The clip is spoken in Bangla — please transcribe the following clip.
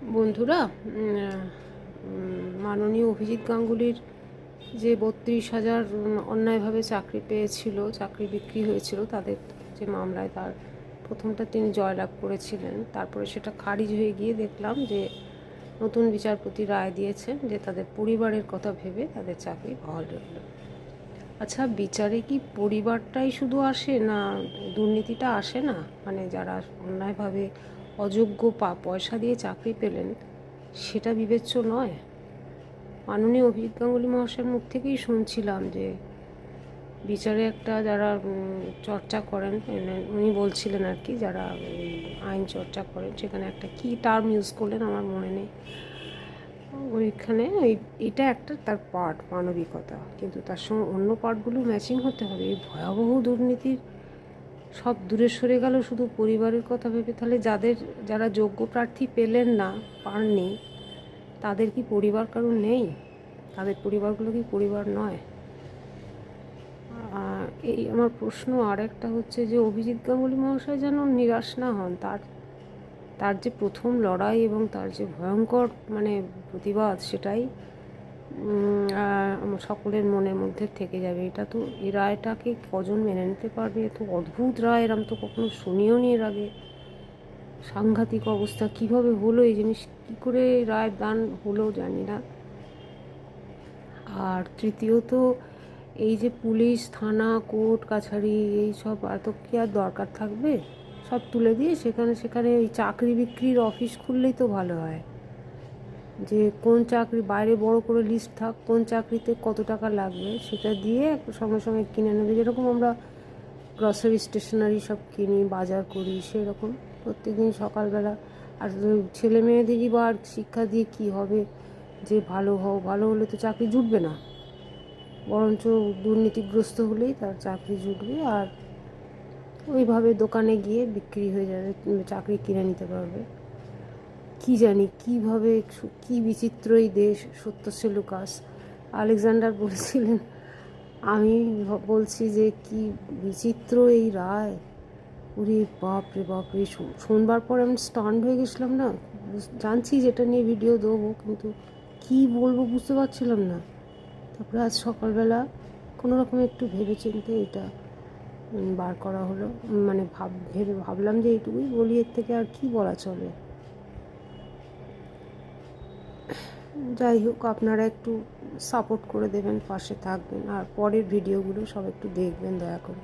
বন্ধুরা, মাননীয় অভিজিৎ গাঙ্গুলির যে 32,000 অন্যায়ভাবে চাকরি পেয়েছিল, চাকরি বিক্রি হয়েছিল, তাদের যে মামলায় তার প্রথমটা তিনি জয়লাভ করেছিলেন, তারপরে সেটা খারিজ হয়ে গিয়ে দেখলাম যে নতুন বিচারপতি রায় দিয়েছেন যে তাদের পরিবারের কথা ভেবে তাদের চাকরি বহাল রইল। আচ্ছা, বিচারে কি পরিবারটাই শুধু আসে, না দুর্নীতিটা আসে না? মানে যারা অন্যায়ভাবে অযোগ্য পয়সা দিয়ে চাকরি পেলেন, সেটা বিবেচ্য নয়? মাননীয় অভিজিৎ গাঙ্গুলি মহাশয়ের মুখ থেকেই শুনছিলাম যে বিচারে একটা যারা চর্চা করেন, উনি বলছিলেন আর কি, যারা আইন চর্চা করেন, সেখানে একটা কী টার্ম ইউজ করলেন আমার মনে নেই, ওইখানে এটা একটা তার পার্ট, মানবিকতা, কিন্তু তার সঙ্গে অন্য পার্টগুলো ম্যাচিং হতে হবে। এই ভয়াবহ দুর্নীতির সব দূরে সরে গেল শুধু পরিবারের কথা ভেবে। তাহলে যারা যোগ্য প্রার্থী পেলেন না, পাননি, তাদের কি পরিবার কারণ নেই? তাদের পরিবারগুলো কি পরিবার নয়? এই আমার প্রশ্ন। আর একটা হচ্ছে যে অভিজিৎ গাঙ্গুলি মহাশয় যেন নিরাশ না হন। তার যে প্রথম লড়াই এবং তার যে ভয়ঙ্কর প্রতিবাদ, সেটাই সকলের মনের মধ্যে থেকে যাবে। এটা তো, এই রায়টাকে কজন মেনে নিতে পারবে? এত অদ্ভুত রায়, এরম তো কখনো শুনিও নি এর আগে। সাংঘাতিক অবস্থা। কিভাবে হলো এই জিনিস, কী করে রায় দান হলো জানি না। আর তৃতীয়ত, এই যে পুলিশ, থানা, কোর্ট কাছারি, এই সব এত কি আর দরকার থাকবে? সব তুলে দিয়ে সেখানে ওই চাকরি বিক্রির অফিস খুললেই তো ভালো হয়। যে কোন চাকরি, বাইরে বড় করে লিস্ট থাক, কোন চাকরিতে কত টাকা লাগবে, সেটা দিয়ে সঙ্গে সঙ্গে কিনে নেবে। যেরকম আমরা গ্রসারি, স্টেশনারি সব কিনি, বাজার করি, সেরকম প্রত্যেকদিন সকালবেলা। আর ছেলে মেয়েদেরই বা আর শিক্ষা দিয়ে কী হবে? যে ভালো হলে তো চাকরি জুটবে না, বরঞ্চ দুর্নীতিগ্রস্ত হলেই তার চাকরি জুটবে, আর ওইভাবে দোকানে গিয়ে বিক্রি হয়ে যাবে, চাকরি কিনে নিতে পারবে। কি জানি কীভাবে, কী বিচিত্র এই দেশ। সত্য সেলুকাস, আলেকজান্ডার বলছিলেন, আমি বলছি যে কি বিচিত্র এই রায়। ওরে বাপরে বাপরে, শোনবার পর আমি স্টান্ড হয়ে গেছিলাম না। জানছি যেটা নিয়ে ভিডিও দেবো, কিন্তু কি বলবো বুঝতে পারছিলাম না। তারপরে আজ সকালবেলা কোনো রকম একটু ভেবে চিন্তে এটা বার করা হলো। ভাবলাম যে এইটুকুই বলি, এর থেকে আর কি বলা চলে। যাই হোক, আপনারা একটু সাপোর্ট করে দেবেন, পাশে থাকবেন, আর পরের ভিডিওগুলো সব একটু দেখবেন দয়া করে।